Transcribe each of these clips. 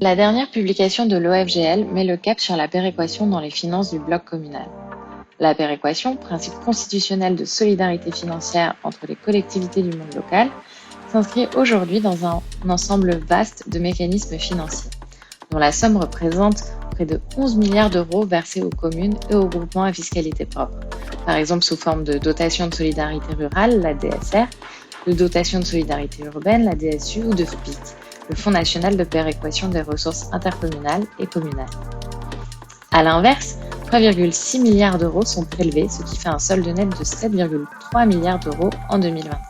La dernière publication de l'OFGL met le cap sur la péréquation dans les finances du bloc communal. La péréquation, principe constitutionnel de solidarité financière entre les collectivités du monde local, s'inscrit aujourd'hui dans un ensemble vaste de mécanismes financiers, dont la somme représente près de 11 milliards d'euros versés aux communes et aux groupements à fiscalité propre, par exemple sous forme de dotation de solidarité rurale, la DSR, de dotation de solidarité urbaine, la DSU, ou de FPIC, le Fonds national de péréquation des ressources intercommunales et communales. A l'inverse, 3,6 milliards d'euros sont prélevés, ce qui fait un solde net de 7,3 milliards d'euros en 2024.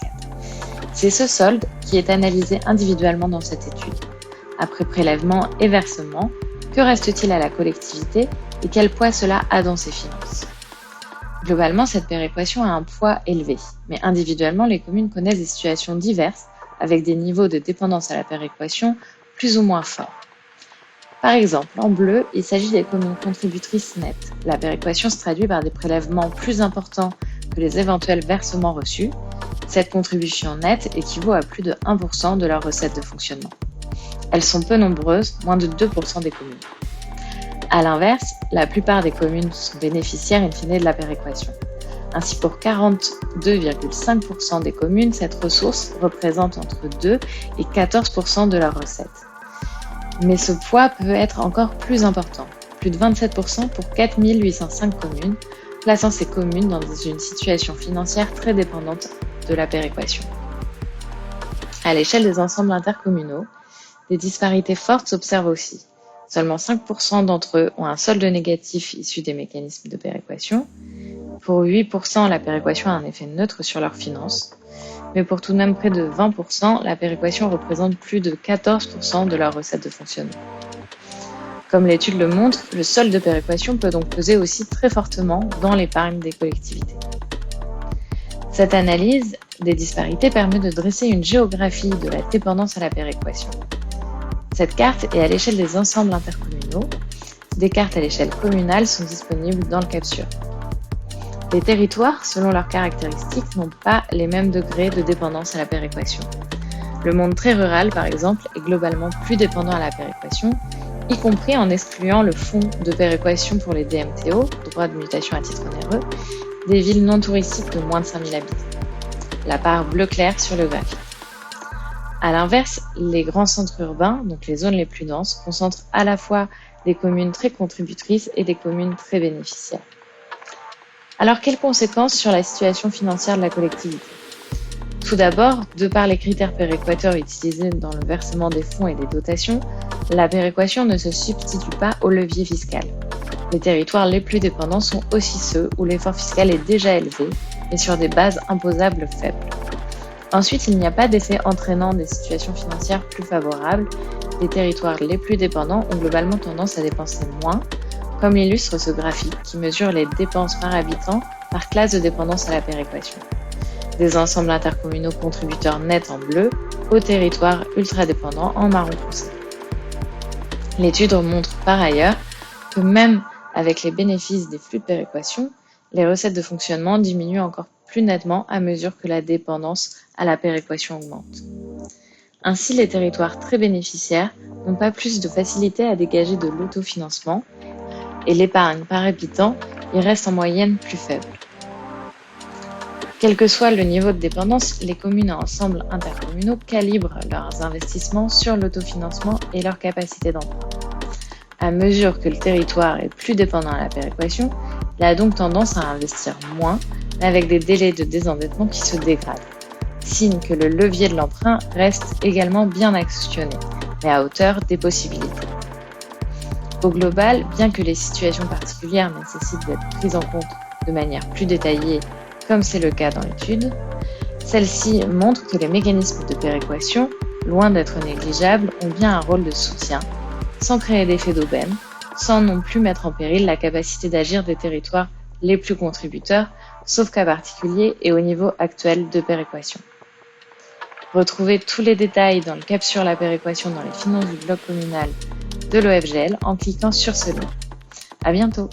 C'est ce solde qui est analysé individuellement dans cette étude. Après prélèvement et versement, que reste-t-il à la collectivité et quel poids cela a dans ses finances? Globalement, cette péréquation a un poids élevé, mais individuellement, les communes connaissent des situations diverses avec des niveaux de dépendance à la péréquation plus ou moins forts. Par exemple, en bleu, il s'agit des communes contributrices nettes. La péréquation se traduit par des prélèvements plus importants que les éventuels versements reçus. Cette contribution nette équivaut à plus de 1% de leurs recettes de fonctionnement. Elles sont peu nombreuses, moins de 2% des communes. A l'inverse, la plupart des communes sont bénéficiaires in fine de la péréquation. Ainsi, pour 42,5% des communes, cette ressource représente entre 2 et 14% de leurs recettes. Mais ce poids peut être encore plus important, plus de 27% pour 4 805 communes, plaçant ces communes dans une situation financière très dépendante de la péréquation. À l'échelle des ensembles intercommunaux, des disparités fortes s'observent aussi. Seulement 5% d'entre eux ont un solde négatif issu des mécanismes de péréquation. Pour 8%, la péréquation a un effet neutre sur leurs finances. Mais pour tout de même près de 20%, la péréquation représente plus de 14% de leurs recettes de fonctionnement. Comme l'étude le montre, le solde de péréquation peut donc peser aussi très fortement dans l'épargne des collectivités. Cette analyse des disparités permet de dresser une géographie de la dépendance à la péréquation. Cette carte est à l'échelle des ensembles intercommunaux. Des cartes à l'échelle communale sont disponibles dans le Capsule. Les territoires, selon leurs caractéristiques, n'ont pas les mêmes degrés de dépendance à la péréquation. Le monde très rural, par exemple, est globalement plus dépendant à la péréquation, y compris en excluant le fonds de péréquation pour les DMTO, droits de mutation à titre onéreux, des villes non touristiques de moins de 5000 habitants. La part bleu clair sur le graphique. A l'inverse, les grands centres urbains, donc les zones les plus denses, concentrent à la fois des communes très contributrices et des communes très bénéficiaires. Alors, quelles conséquences sur la situation financière de la collectivité? Tout d'abord, de par les critères péréquateurs utilisés dans le versement des fonds et des dotations, la péréquation ne se substitue pas au levier fiscal. Les territoires les plus dépendants sont aussi ceux où l'effort fiscal est déjà élevé et sur des bases imposables faibles. Ensuite, il n'y a pas d'effet entraînant des situations financières plus favorables. Les territoires les plus dépendants ont globalement tendance à dépenser moins, comme l'illustre ce graphique qui mesure les dépenses par habitant par classe de dépendance à la péréquation. Des ensembles intercommunaux contributeurs nets en bleu aux territoires ultra-dépendants en marron foncé. L'étude montre par ailleurs que même avec les bénéfices des flux de péréquation, les recettes de fonctionnement diminuent encore plus nettement à mesure que la dépendance à la péréquation augmente. Ainsi, les territoires très bénéficiaires n'ont pas plus de facilité à dégager de l'autofinancement et l'épargne par habitant y reste en moyenne plus faible. Quel que soit le niveau de dépendance, les communes à ensembles intercommunaux calibrent leurs investissements sur l'autofinancement et leur capacité d'emprunt. À mesure que le territoire est plus dépendant à la péréquation, il a donc tendance à investir moins, mais avec des délais de désendettement qui se dégradent. Signe que le levier de l'emprunt reste également bien actionné, mais à hauteur des possibilités. Au global, bien que les situations particulières nécessitent d'être prises en compte de manière plus détaillée, comme c'est le cas dans l'étude, celle-ci montre que les mécanismes de péréquation, loin d'être négligeables, ont bien un rôle de soutien, sans créer d'effet d'aubaine, sans non plus mettre en péril la capacité d'agir des territoires les plus contributeurs, sauf cas particulier et au niveau actuel de péréquation. Retrouvez tous les détails dans le cap sur la péréquation dans les finances du bloc communal de l'OFGL en cliquant sur ce lien. À bientôt!